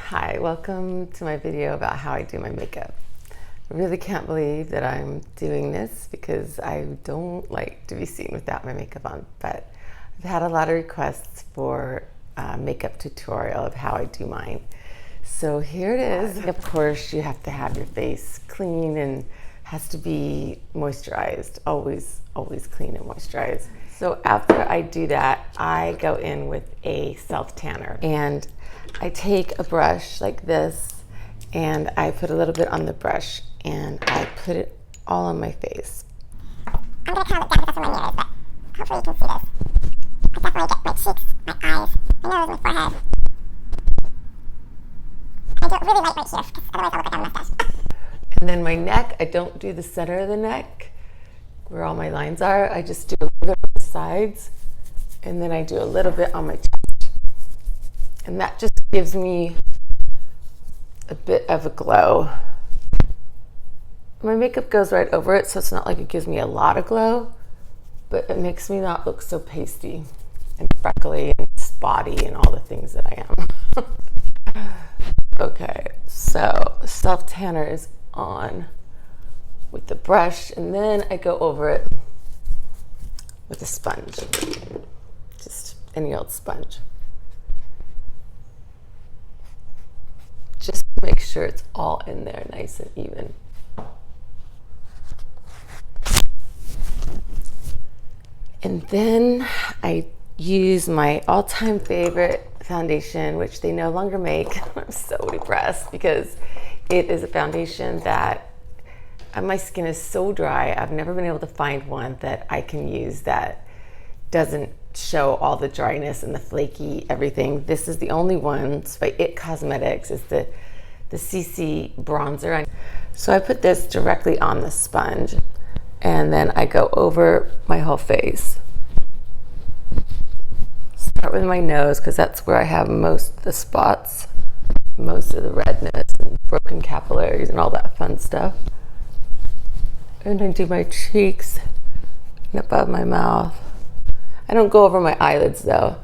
Hi, welcome to my video about how I do my makeup. I really can't believe that I'm doing this because I don't like to be seen without my makeup on, but I've had a lot of requests for a makeup tutorial of how I do mine. So here it is. Of course, you have to have your face clean and has to be moisturized, always clean and moisturized. So after I do that, I go in with a self tanner and I take a brush like this and I put a little bit on the brush and I put it all on my face. I'm going to kind of look down because that's where my mirror is, but hopefully you can see this. I definitely get my cheeks, my eyes, my nose, my forehead. I do it really light right here because otherwise I'll look like I have a mustache. And then my neck, I don't do the center of the neck where all my lines are. I just do a little bit on the sides and then I do a little bit on my chest. And that just gives me a bit of a glow. My makeup goes right over it, so it's not like it gives me a lot of glow, but it makes me not look so pasty and freckly and spotty and all the things that I am. Okay, so self tanner is on with the brush, and then I go over it with a sponge, just any old sponge. Just to make sure it's all in there nice and even. And then I use my all-time favorite foundation, which they no longer make. I'm so depressed because it is a foundation that my skin is so dry. I've never been able to find one that I can use that doesn't show all the dryness and the flaky everything. This is the only one. It's by It Cosmetics. It's the CC bronzer. So I put this directly on the sponge and then I go over my whole face. Start with my nose because that's where I have most of the spots, most of the redness and broken capillaries and all that fun stuff. And I do my cheeks and above my mouth. I don't go over my eyelids though,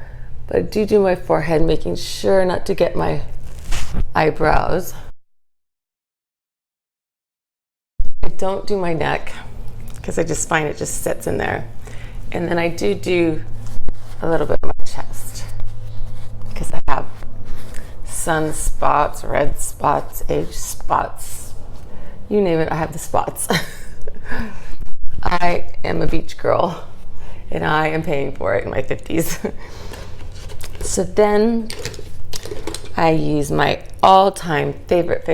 but I do my forehead, making sure not to get my eyebrows. I don't do my neck because I just find it just sits in there. And then I do a little bit of my chest because I have sunspots, red spots, age spots, you name it, I have the spots. I am a beach girl and I am paying for it in my 50s. So then I use my all-time favorite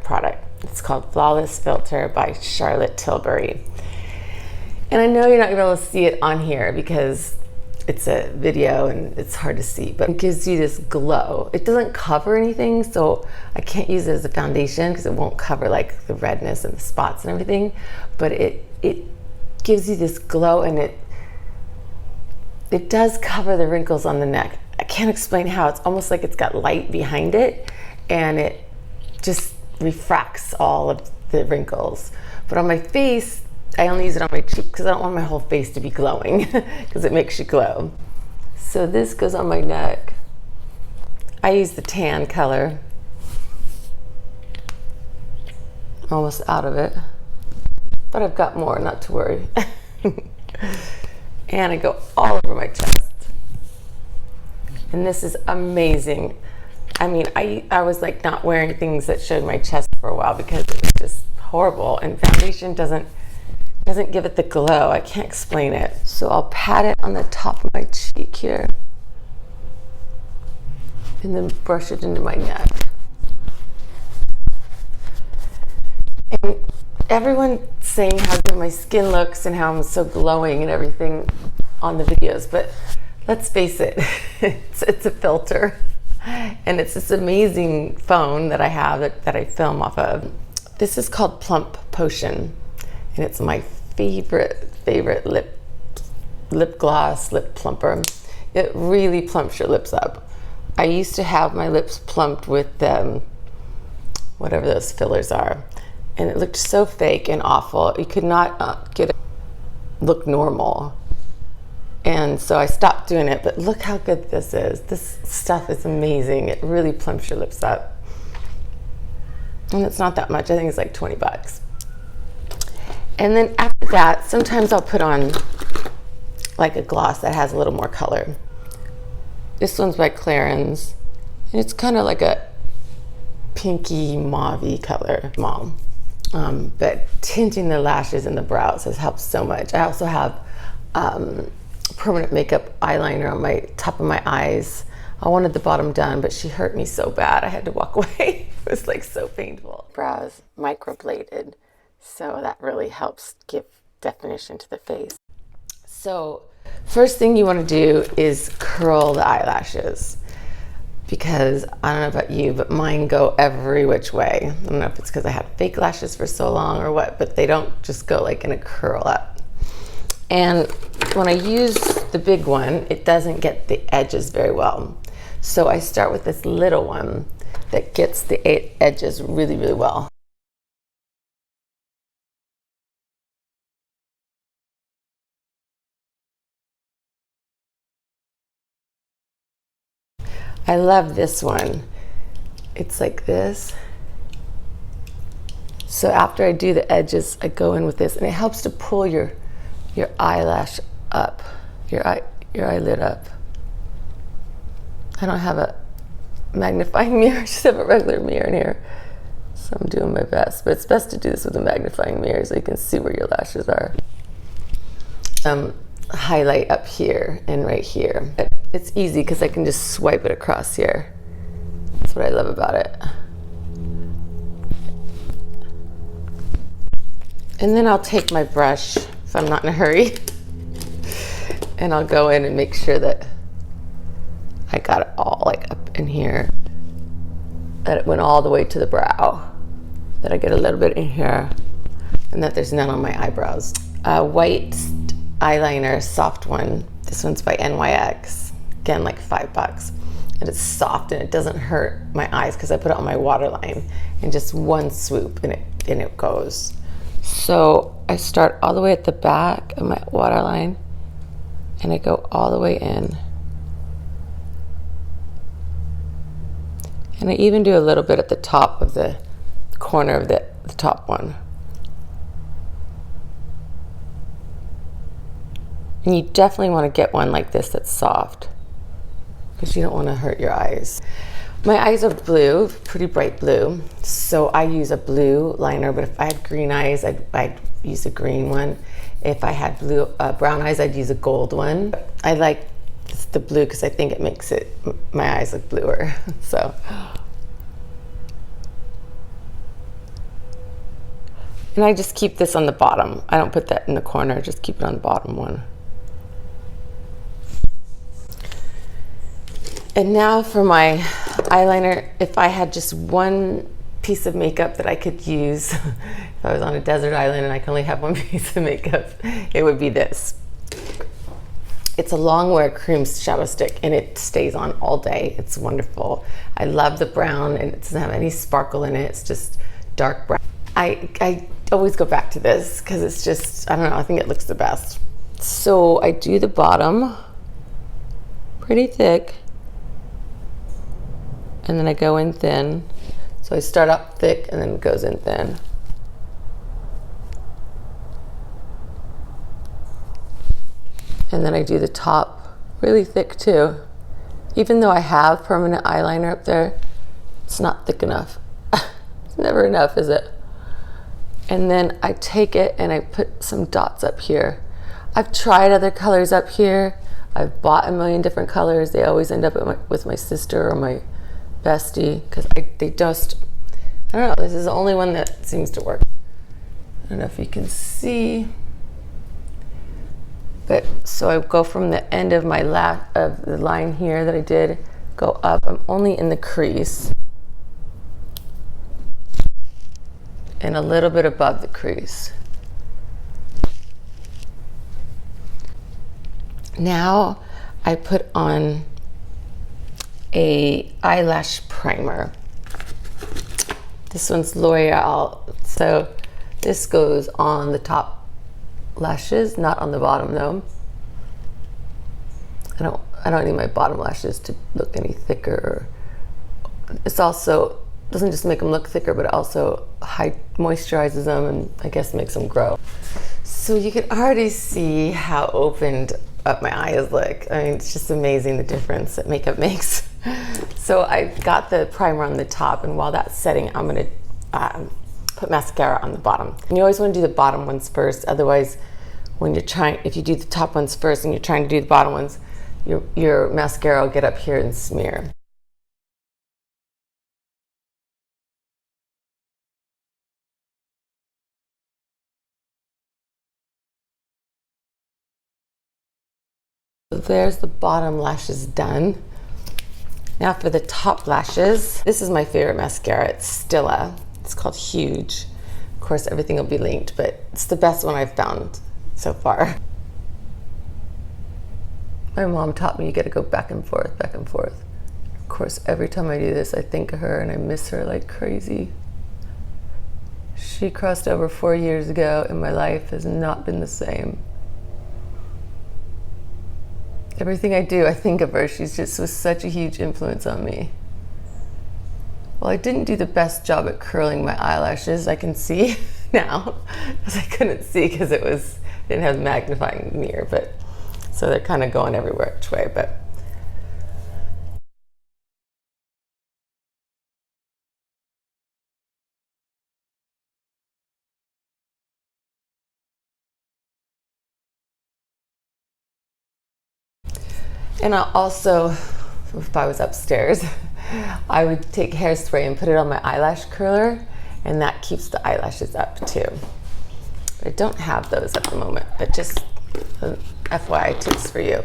product. It's called Flawless Filter by Charlotte Tilbury. And I know you're not gonna be able to see it on here because it's a video and it's hard to see, but it gives you this glow. It doesn't cover anything, so I can't use it as a foundation because it won't cover like the redness and the spots and everything, but it gives you this glow, and it does cover the wrinkles on the neck. I can't explain how. It's almost like it's got light behind it and it just refracts all of the wrinkles. But on my face, I only use it on my cheek because I don't want my whole face to be glowing because it makes you glow. So this goes on my neck. I use the tan color. I'm almost out of it, but I've got more, not to worry. And I go all over my chest. And this is amazing. I mean, I was like not wearing things that showed my chest for a while because it was just horrible, and foundation doesn't give it the glow. I can't explain it. So I'll pat it on the top of my cheek here and then brush it into my neck. And everyone's saying how good my skin looks and how I'm so glowing and everything on the videos, but let's face it, it's a filter. And it's this amazing phone that I have that I film off of. This is called Plump Potion, and it's my favorite lip gloss, lip plumper. It really plumps your lips up. I used to have my lips plumped with whatever those fillers are, and it looked so fake and awful. You could not get it look normal. And so I stopped doing it, but look how good this is. This stuff is amazing. It really plumps your lips up. And it's not that much. I think it's like 20 bucks. And then after that, sometimes I'll put on like a gloss that has a little more color. This one's by Clarins, and it's kind of like a pinky mauve-y color, mom. But tinting the lashes and the brows has helped so much. I also have permanent makeup eyeliner on my top of my eyes. I wanted the bottom done, but she hurt me so bad I had to walk away. It was like so painful. Brows microbladed, so that really helps give definition to the face. So first thing you want to do is curl the eyelashes, because I don't know about you, but mine go every which way. I don't know if it's because I had fake lashes for so long or what, but they don't just go like in a curl up. And when I use the big one, it doesn't get the edges very well. So I start with this little one that gets the edges really, really well. I love this one. It's like this. So after I do the edges, I go in with this, and it helps to pull your eyelash up, your eyelid up. I don't have a magnifying mirror, I just have a regular mirror in here. So I'm doing my best, but it's best to do this with a magnifying mirror so you can see where your lashes are. Highlight up here and right here. It's easy because I can just swipe it across here. That's what I love about it. And then I'll take my brush, if I'm not in a hurry, and I'll go in and make sure that I got it all like up in here, that it went all the way to the brow, that I get a little bit in here, and that there's none on my eyebrows. White eyeliner, soft one. This one's by NYX. Again, like $5. And it's soft and it doesn't hurt my eyes because I put it on my waterline in just one swoop and it goes. So I start all the way at the back of my waterline and I go all the way in. And I even do a little bit at the top of the corner of the top one. And you definitely want to get one like this that's soft, because you don't want to hurt your eyes. My eyes are blue, pretty bright blue, so I use a blue liner, but if I had green eyes, I'd use a green one. If I had brown eyes, I'd use a gold one. I like the blue because I think it makes my eyes look bluer. So. And I just keep this on the bottom. I don't put that in the corner, just keep it on the bottom one. And now for my eyeliner, if I had just one piece of makeup that I could use, if I was on a desert island and I could only have one piece of makeup, it would be this. It's a long wear cream shadow stick and it stays on all day. It's wonderful. I love the brown and it doesn't have any sparkle in it. It's just dark brown. I always go back to this because it's just, I don't know, I think it looks the best. So I do the bottom pretty thick. And then I go in thin. So I start up thick and then it goes in thin. And then I do the top really thick too. Even though I have permanent eyeliner up there, it's not thick enough. It's never enough, is it? And then I take it and I put some dots up here. I've tried other colors up here. I've bought a million different colors. They always end up with my sister or my bestie, because they just, I don't know, this is the only one that seems to work. I don't know if you can see, but so I go from the end of my of the line here that I did, go up. I'm only in the crease and a little bit above the crease. Now I put on a eyelash primer. This one's L'Oreal. So this goes on the top lashes, not on the bottom though. I don't need my bottom lashes to look any thicker. It's also doesn't just make them look thicker, but it also moisturizes them and I guess makes them grow. So you can already see how opened up my eyes look. I mean, it's just amazing the difference that makeup makes. So I got the primer on the top, and while that's setting, I'm gonna put mascara on the bottom. And you always want to do the bottom ones first, otherwise when you're trying, if you do the top ones first and you're trying to do the bottom ones, your mascara will get up here and smear. So there's the bottom lashes done. Now for the top lashes, this is my favorite mascara. It's Stila. It's called Huge. Of course, everything will be linked, but it's the best one I've found so far. My mom taught me you gotta go back and forth, back and forth. Of course, every time I do this, I think of her and I miss her like crazy. She crossed over 4 years ago and my life has not been the same. Everything I do, I think of her. She's just was such a huge influence on me. Well, I didn't do the best job at curling my eyelashes, I can see now, because I couldn't see because didn't have a magnifying mirror, but so they're kind of going everywhere which way, but. And I also, if I was upstairs, I would take hairspray and put it on my eyelash curler, and that keeps the eyelashes up too. I don't have those at the moment, but just FYI tips for you.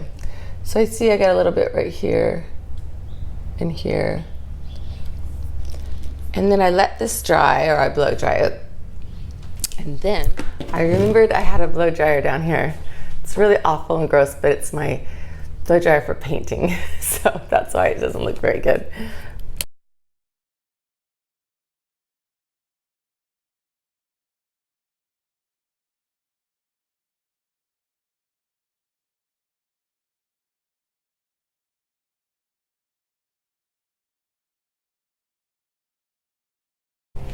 So I see I got a little bit right here and here. And then I let this dry, or I blow dry it. And then I remembered I had a blow dryer down here. It's really awful and gross, but it's my blow dryer for painting, so that's why it doesn't look very good.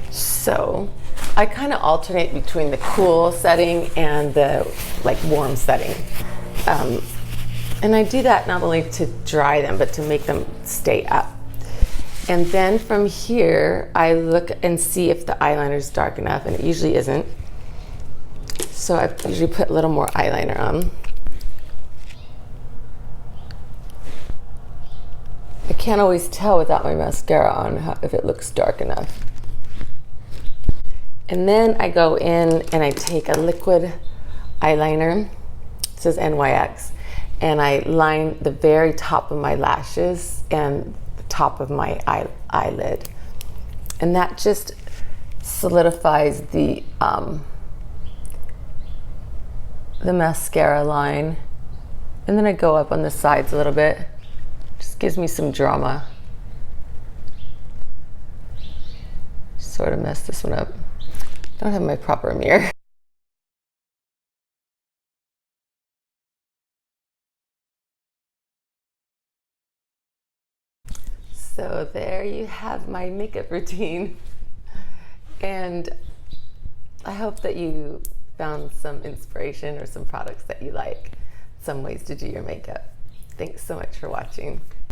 So I kind of alternate between the cool setting and the warm setting. And I do that not only to dry them, but to make them stay up. And then from here, I look and see if the eyeliner is dark enough, and it usually isn't. So I usually put a little more eyeliner on. I can't always tell without my mascara on if it looks dark enough. And then I go in and I take a liquid eyeliner, it says NYX, and I line the very top of my lashes and the top of my eyelid. And that just solidifies the mascara line. And then I go up on the sides a little bit. Just gives me some drama. Sort of messed this one up. Don't have my proper mirror. So there you have my makeup routine. And I hope that you found some inspiration or some products that you like, some ways to do your makeup. Thanks so much for watching.